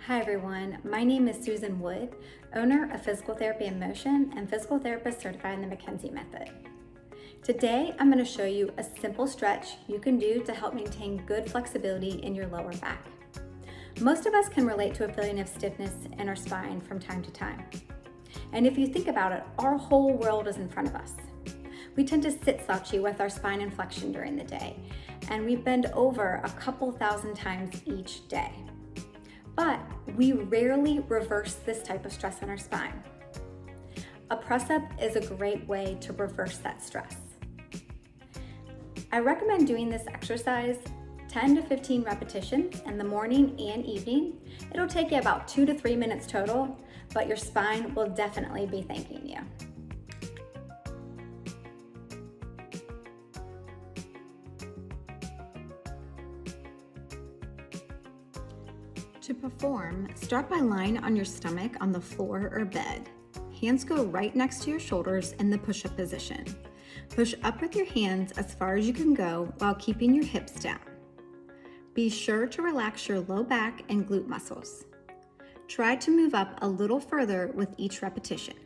Hi everyone, my name is Susan Wood, owner of Physical Therapy in Motion and physical therapist certified in the McKenzie method. Today, I'm going to show you a simple stretch you can do to help maintain good flexibility in your lower back. Most of us can relate to a feeling of stiffness in our spine from time to time. And if you think about it, our whole world is in front of us. We tend to sit slouchy with our spine in flexion during the day, and we bend over a couple thousand times each day. But we rarely reverse this type of stress on our spine. A press-up is a great way to reverse that stress. I recommend doing this exercise 10 to 15 repetitions in the morning and evening. It'll take you about 2 to 3 minutes total, but your spine will definitely be thanking you. To perform, start by lying on your stomach on the floor or bed. Hands go right next to your shoulders in the push-up position. Push up with your hands as far as you can go while keeping your hips down. Be sure to relax your low back and glute muscles. Try to move up a little further with each repetition.